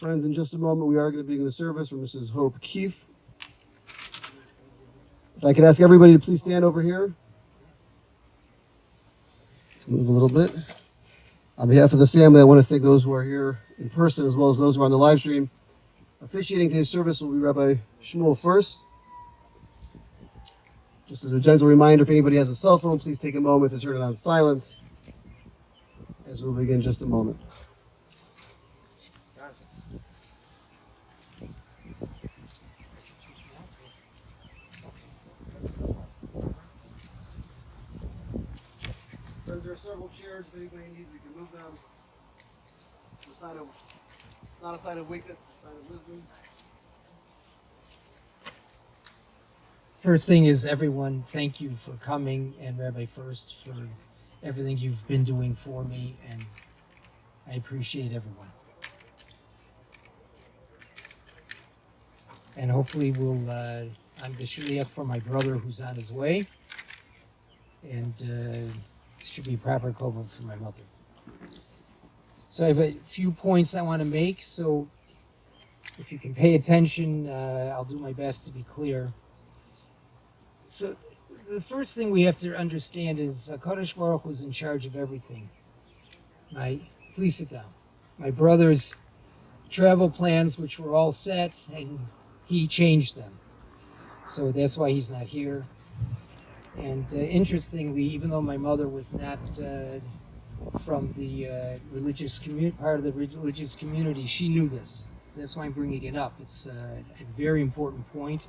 Friends, in just a moment, we are going to begin the service from Mrs. Hope Keefe. If I could ask everybody to please stand over here. Move a little bit. On behalf of the family, I want to thank those who are here in person as well as those who are on the live stream. Officiating today's service will be Rabbi Shmuel first. Just as a gentle reminder, if anybody has a cell phone, please take a moment to turn it on silent as we'll begin in just a moment. There are several chairs. If anybody needs, we can move them. It's not a sign of weakness, it's a sign of wisdom. First thing is, everyone, thank you for coming, and Rabbi First for everything you've been doing for me, and I appreciate everyone. And hopefully I'm the shliach for my brother who's on his way, and should be proper kavod for my mother. So I have a few points I want to make, so if you can pay attention, I'll do my best to be clear. So the first thing we have to understand is HaKadosh Baruch Hu is in charge of everything. Please sit down. My brother's travel plans, which were all set, and he changed them. So that's why he's not here. And interestingly, even though my mother was not from the religious part of the religious community, she knew this. That's why I'm bringing it up. It's a very important point.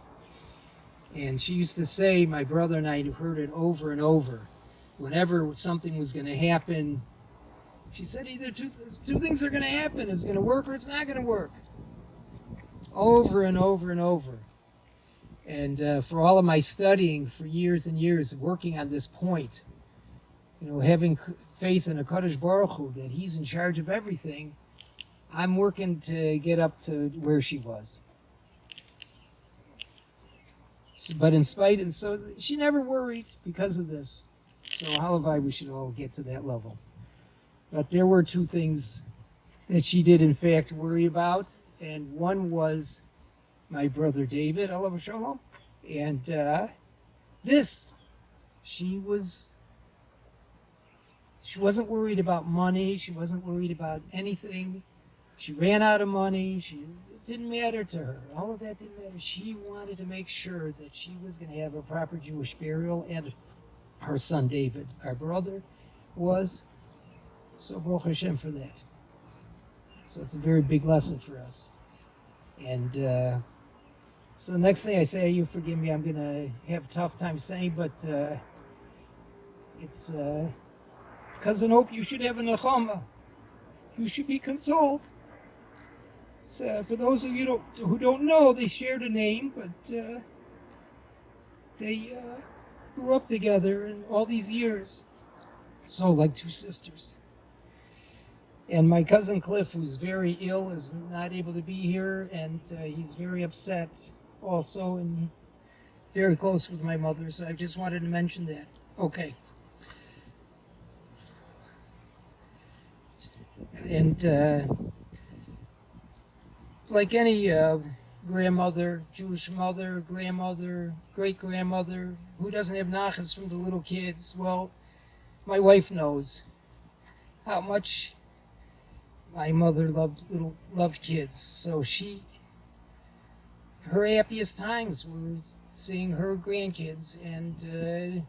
And she used to say, my brother and I heard it over and over. Whenever something was going to happen, she said either two things are going to happen. It's going to work or it's not going to work. Over and over and over. And for all of my studying for years and years, working on this point, having faith in HaKadosh Baruch Hu, that he's in charge of everything, I'm working to get up to where she was. But so she never worried because of this. So halavai, we should all get to that level. But there were two things that she did in fact worry about, and one was my brother David, alav shalom, and she wasn't worried about money. She wasn't worried about anything. She ran out of money. It didn't matter to her. All of that didn't matter. She wanted to make sure that she was going to have a proper Jewish burial, and her son David, our brother, was. So Baruch Hashem for that. So it's a very big lesson for us. And so next thing I say, you forgive me, I'm going to have a tough time saying, but it's Cousin Hope, you should have a nechama. You should be consoled. For those of you who don't know, they shared a name, but they grew up together in all these years. So like two sisters. And my cousin Cliff, who's very ill, is not able to be here, and he's very upset also, and very close with my mother, so I just wanted to mention that. Okay. And like any grandmother, Jewish mother, grandmother, great-grandmother, who doesn't have nachas from the little kids, well, my wife knows how much my mother loved kids. So her happiest times were seeing her grandkids, and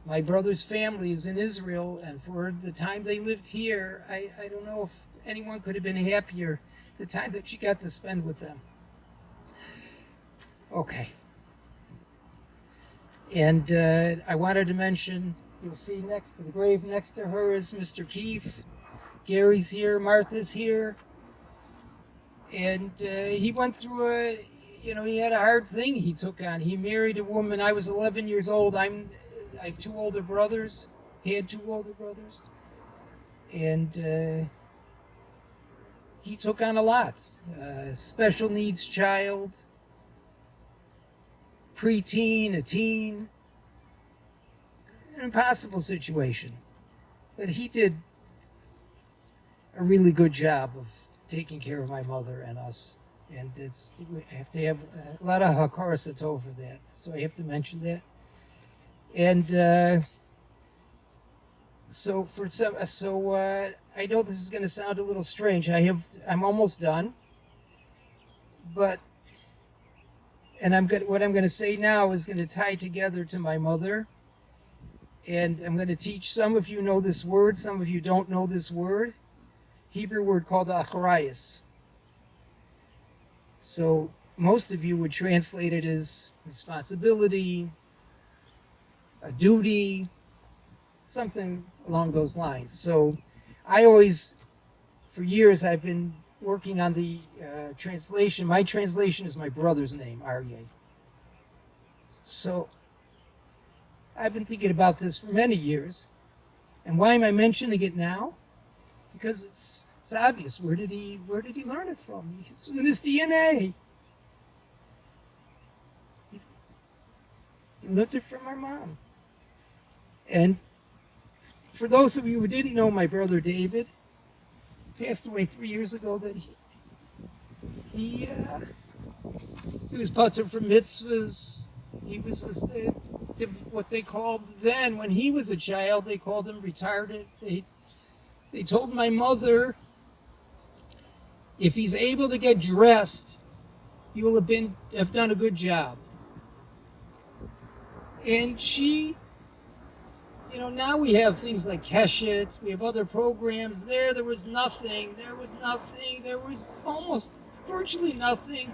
my brother's family is in Israel, and for the time they lived here, I don't know if anyone could have been happier the time that she got to spend with them. Okay. And I wanted to mention, you'll see next to the grave next to her is Mr. Keefe. Gary's here, Martha's here. And he went through he had a hard thing he took on. He married a woman. I was 11 years old. I have two older brothers. He had two older brothers. And he took on a lot. Special needs child, preteen, a teen. An impossible situation. But he did a really good job of taking care of my mother and us. And I have to have a lot of hakara satov for that. So I have to mention that. And I know this is going to sound a little strange. I'm almost done, but what I'm going to say now is going to tie together to my mother, and I'm going to teach. Some of you know this word, some of you don't know this word. Hebrew word called acharayas. So most of you would translate it as responsibility, a duty, something along those lines. So for years, I've been working on the translation. My translation is my brother's name, Aryeh. So I've been thinking about this for many years. And why am I mentioning it now? Because it's obvious. Where did he learn it from? It's in his DNA. He learned it from our mom. And for those of you who didn't know my brother David, passed away 3 years ago. That he was patur from mitzvahs. He was what they called then, when he was a child, they called him retarded. They told my mother, if he's able to get dressed, you will have done a good job. And she, now we have things like Keshet, we have other programs. There was nothing. There was almost virtually nothing.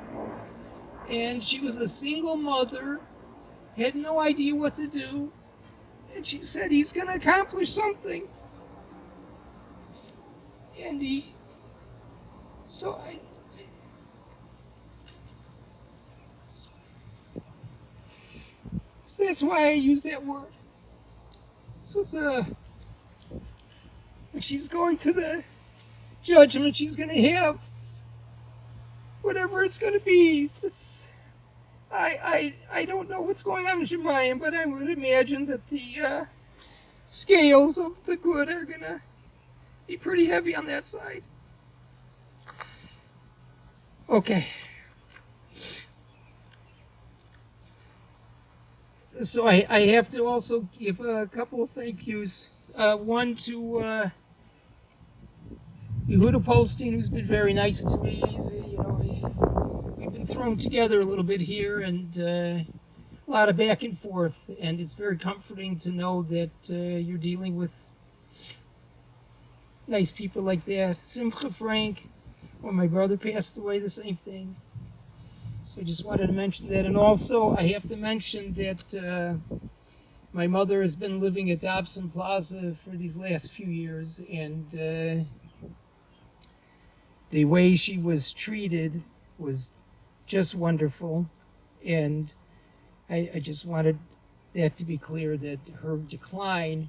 And she was a single mother, had no idea what to do. And she said, he's going to accomplish something. And so that's why I use that word. So when she's going to the judgment, she's going to have whatever it's going to be. I don't know what's going on in Shemayim, but I would imagine that the scales of the good are going to be pretty heavy on that side. Okay. So I have to also give a couple of thank yous. One to Yehuda Polstein, who's been very nice to me. We've been thrown together a little bit here, and a lot of back and forth. And it's very comforting to know that you're dealing with nice people like that. Simcha Frank, when my brother passed away, the same thing. So I just wanted to mention that. And also, I have to mention that my mother has been living at Dobson Plaza for these last few years, and the way she was treated was just wonderful. And I just wanted that to be clear, that her decline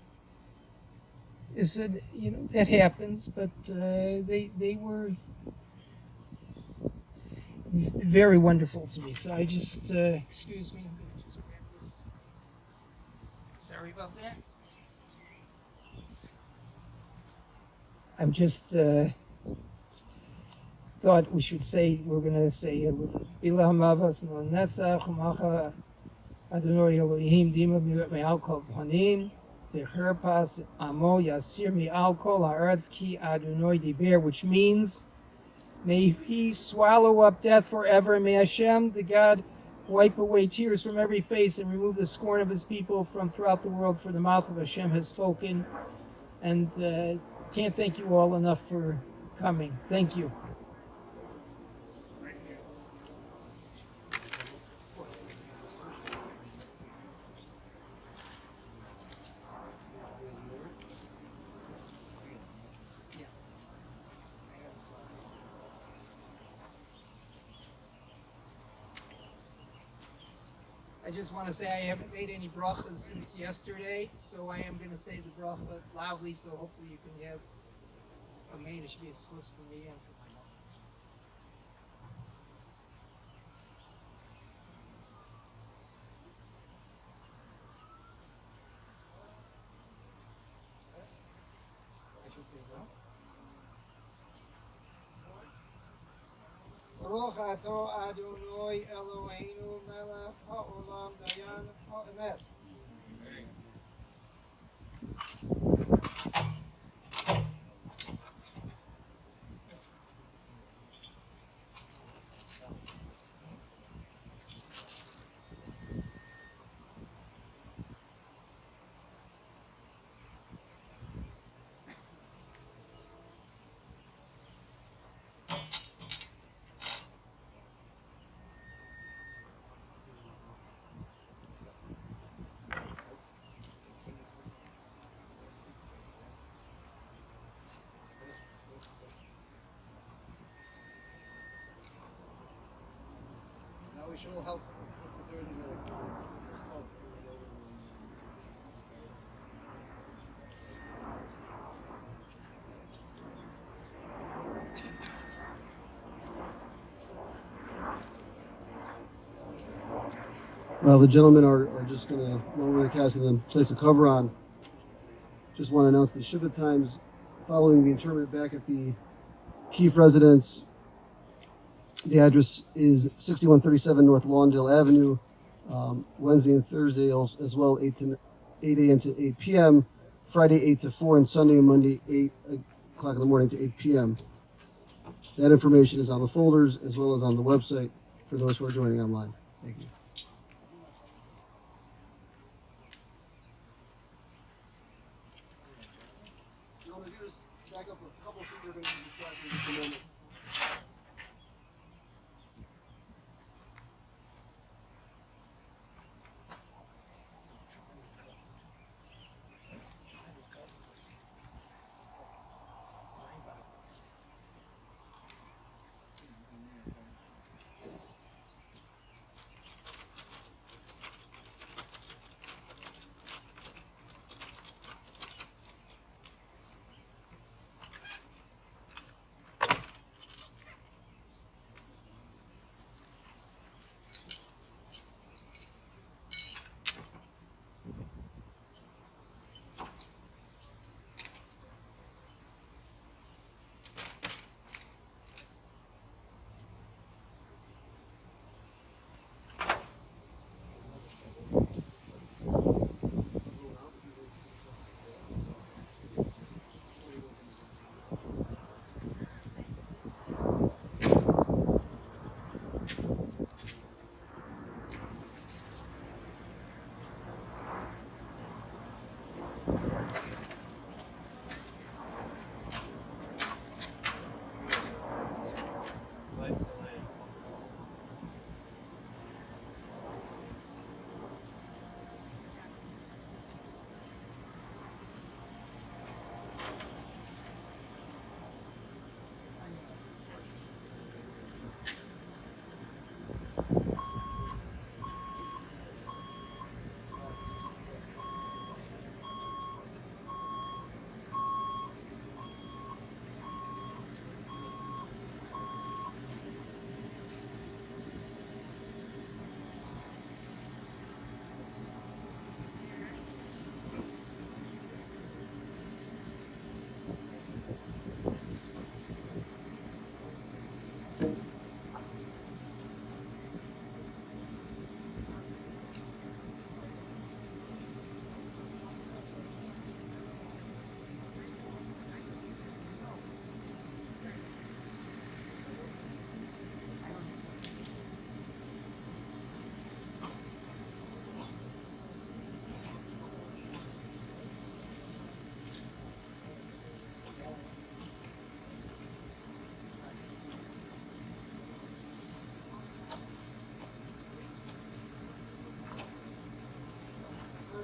is that happens, but they were very wonderful to me. So I just excuse me, I'm gonna just grab this. Sorry about that. I'm just thought we're gonna say Bilah Mavas Nesach Macha Adonai Elohim Dima Me'al Kol Panim V'Cherpas Amo Yasir Me'al Kol Haaretz Ki Adonai Diber, which means, may he swallow up death forever. May Hashem, the God, wipe away tears from every face and remove the scorn of his people from throughout the world, for the mouth of Hashem has spoken. And can't thank you all enough for coming. Thank you. I just want to say I haven't made any brachas since yesterday, so I am going to say the bracha loudly, so hopefully you can have a main. It should be a swiss for me and for my mom. I should say no. Baruch ato Adonai Eloheinu melech haolam dayan ha'emes. Now we should all help put the dirt in the tub. Well, the gentlemen are just going to lower the casket and then place a cover on. Just want to announce the Shiva times following the interment back at the Keefe residence. The address is 6137 North Lawndale Avenue, Wednesday and Thursday as well, 8 a.m. to 8 p.m., Friday 8 to 4, and Sunday and Monday 8 o'clock in the morning to 8 p.m. That information is on the folders as well as on the website for those who are joining online. Thank you. Back up a couple feet, you're going to be distracted in just a moment.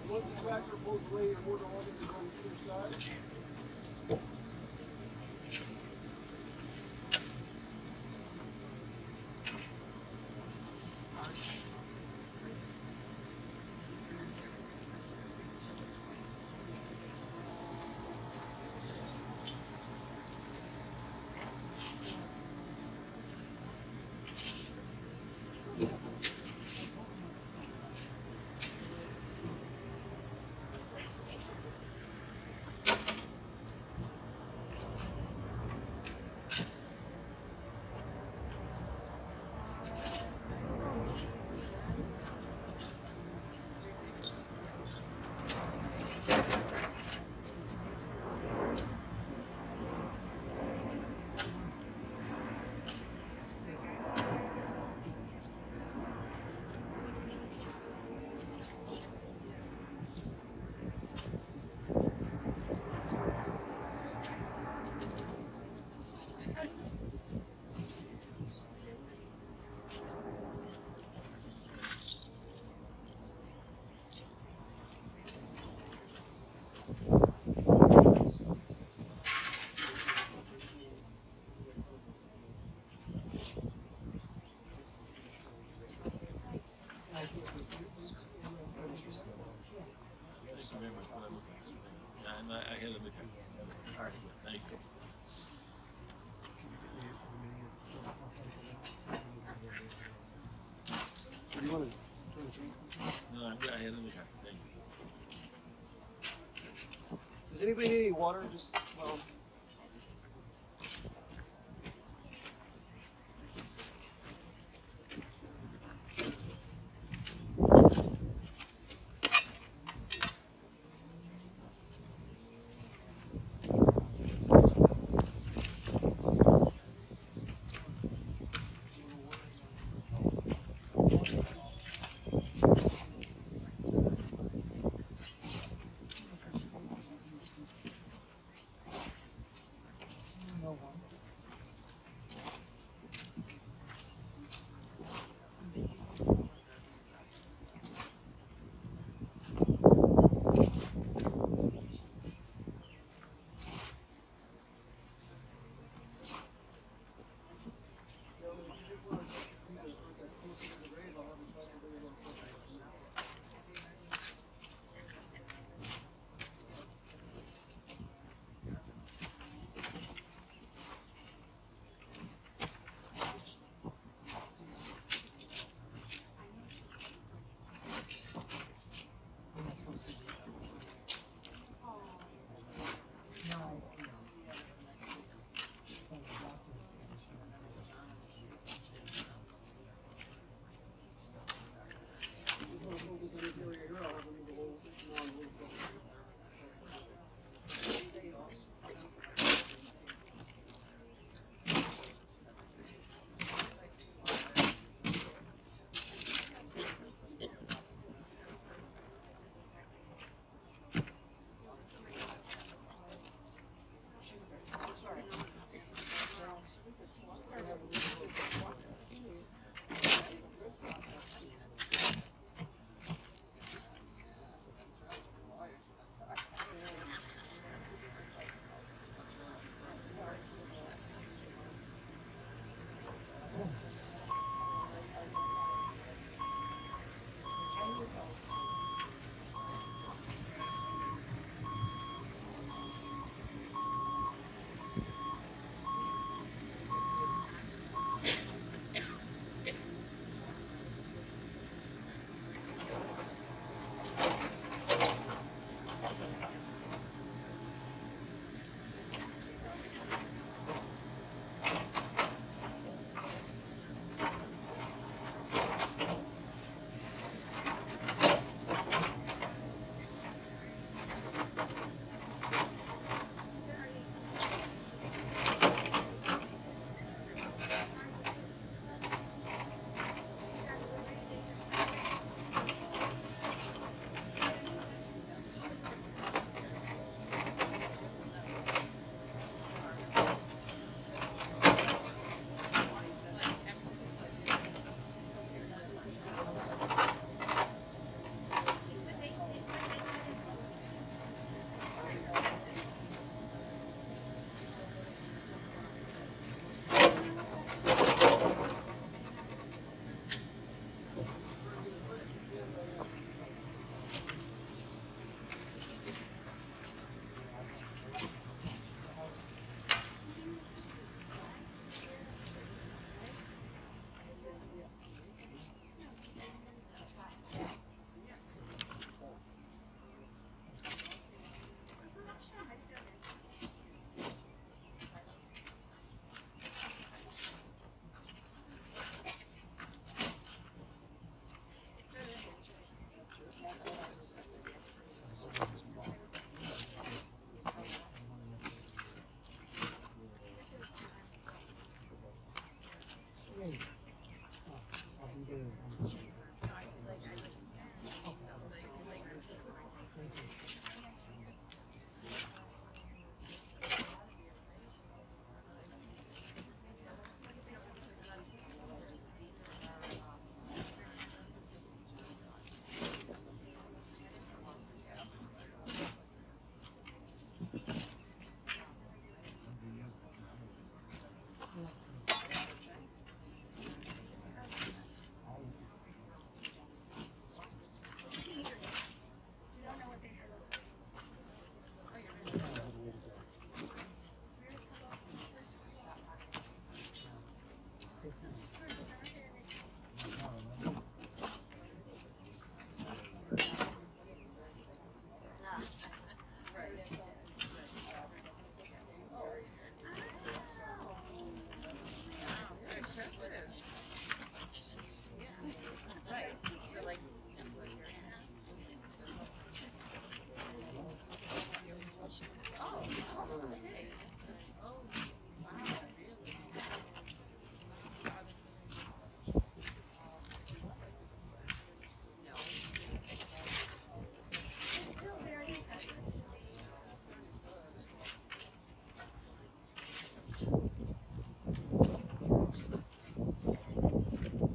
Once the tractor pulls away, you're more than welcome to go on either side. Thank you very much. What I look at. Yeah, and I had a look at it. All right, thank you. Do you want to? No, I had a look at it. Thank you. Does anybody need any water? Just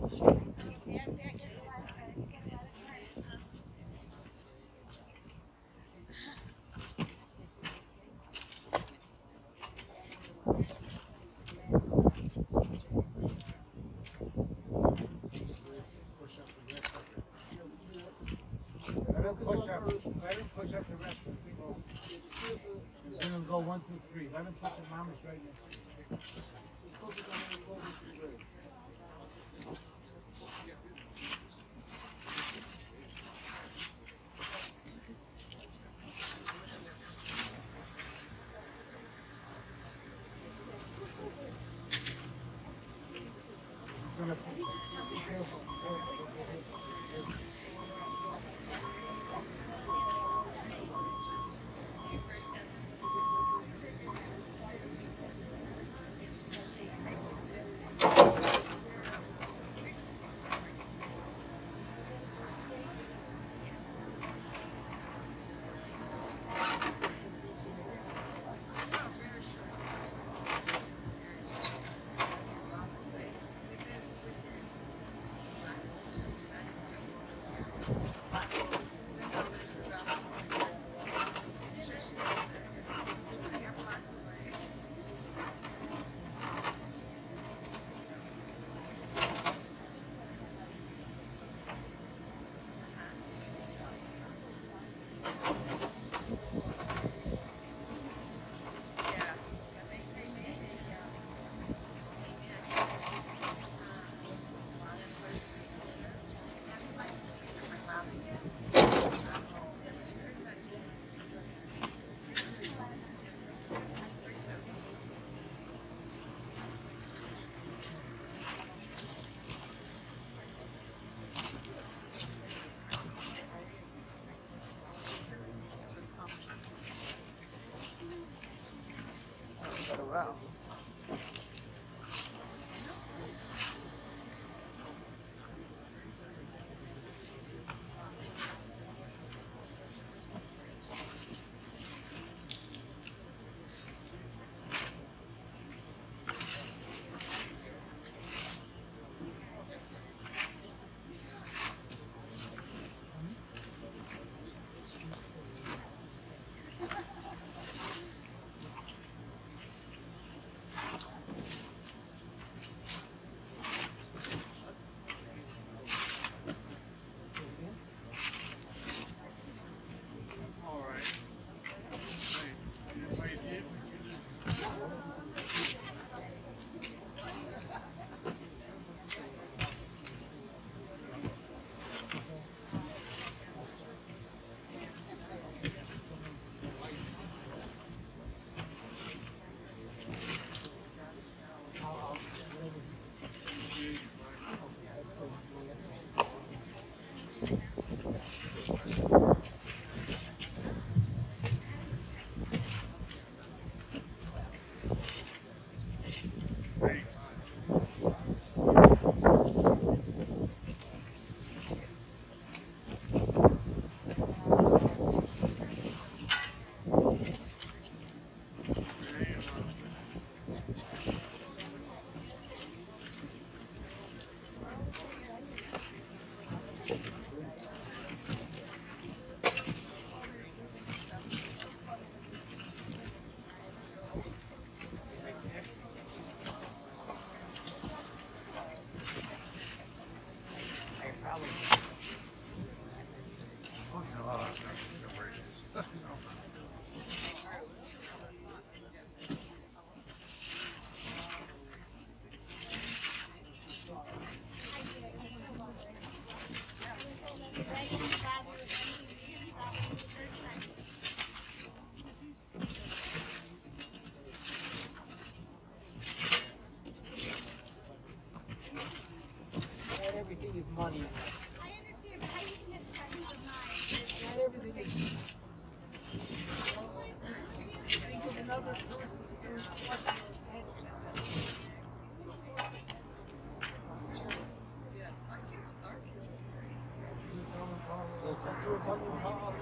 Let him push up. Let him push up the rest as we go. He's gonna go 1, 2, 3. Let him push his mama's right next to you. He's gonna push. Be careful. Everything is money. I understand, but how you can get tons of mine? Not everything is. Think of another person. So that's what we're talking about.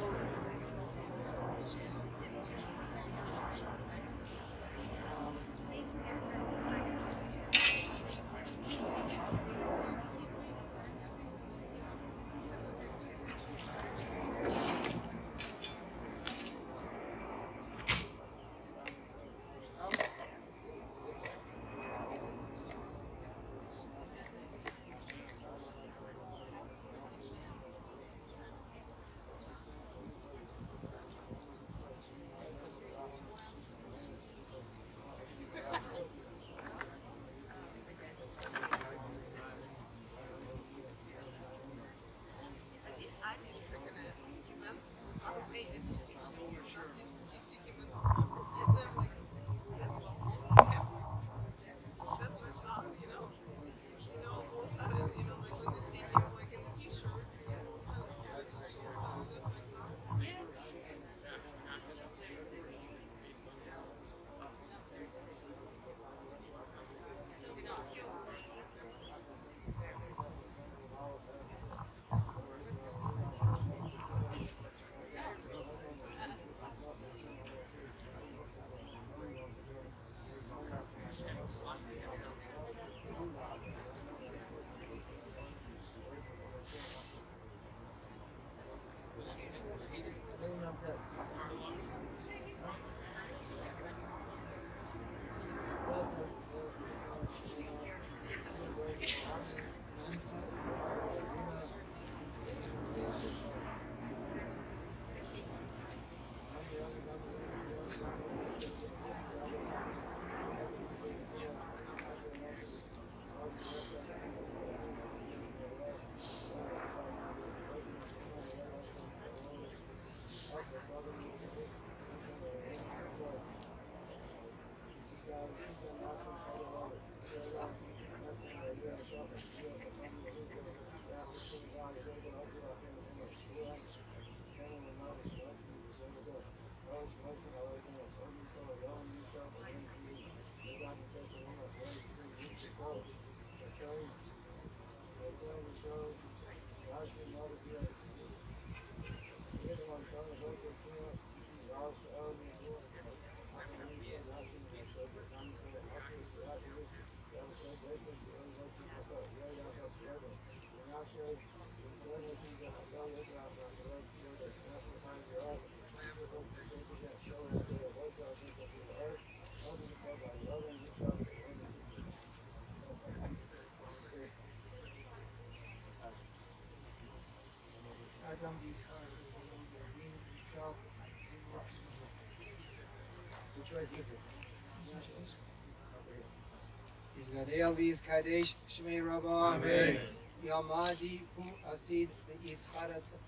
Yisgadel v'Yis Kadesh Shmei Rabbah. Amen. Yamadi hu asid v'Yis Chadatzah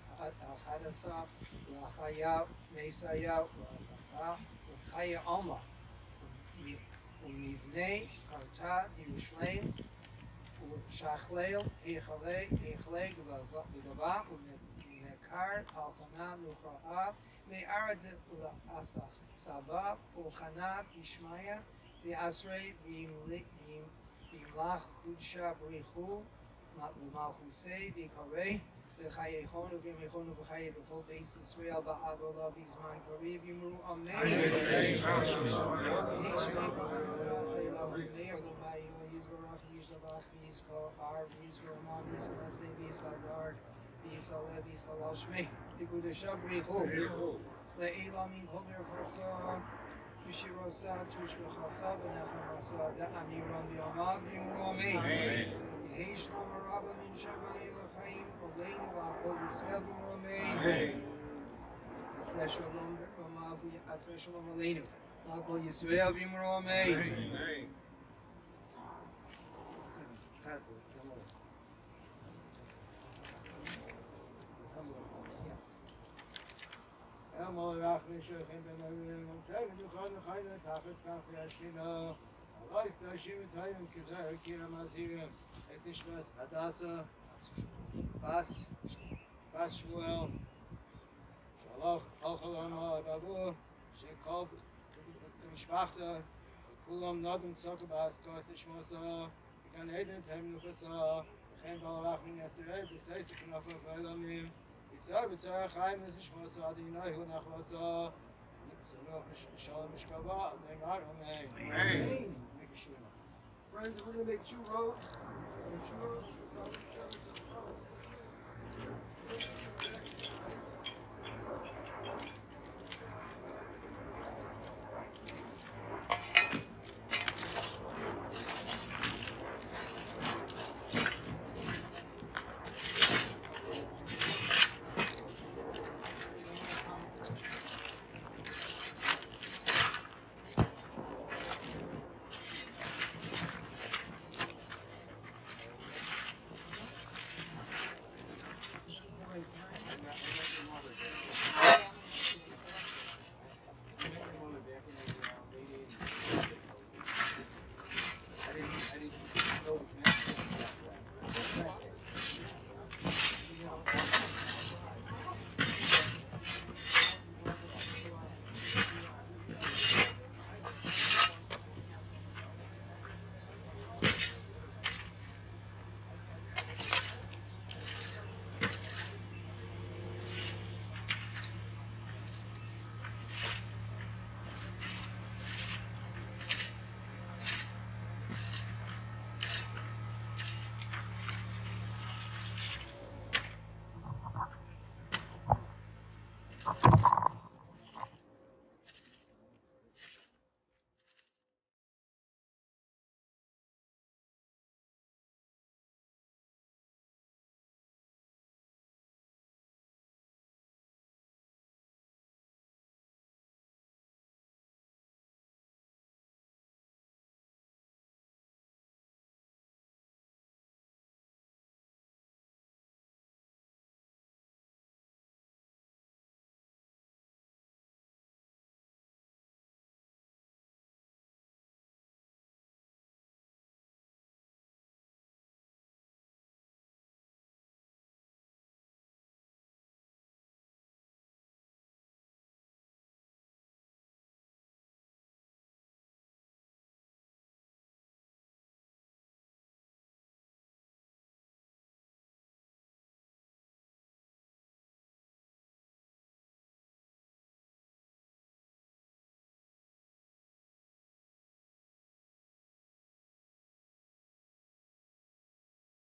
l'Achaya Neisaya l'Asapa l'Chaya Alma u'Mivnei Karta Yerushalayim u'Shachlel Echalei G'Gava u'Nekar Al-Chana L'Uchra'a Me'arad l'Asach Sabah u'Chana Yishmaya Asrei v'imlach kudsha b'richu l'malchusei v'karei v'chayechonu v'yemechonu v'chayei b'kol beis Yisrael ba'agola v'zman kariv yimru amen. Le'ila min homer chasam V'shirasa tushmachasa v'nachmasa da'amiram v'yamad v'yimru amen. Yehi shlom rabba min shamayim v'chaim oleinu v'akol Yisrael v'yimru amen. Yiseh shalom v'ramav v'yaseh shalom oleinu v'akol Yisrael v'yimru amen. Hadassah, Bas Shmuel, Shalach, Alchalama, Babu, Shekob, Mishpachta, Kulam, Nadum, Sokabas, Kostish Mosa, Gan Eden, Temnuchasa, Chen Balach, Min Yasirel, Besaisi, Knafa, Vailamim, Yitzar, Yitzar, Chaim, Nesish Mosa, Adinai, Hunachwasa, Shalom, Mishkava, Neymar, Amen. Friends, we're going to make 2 rows.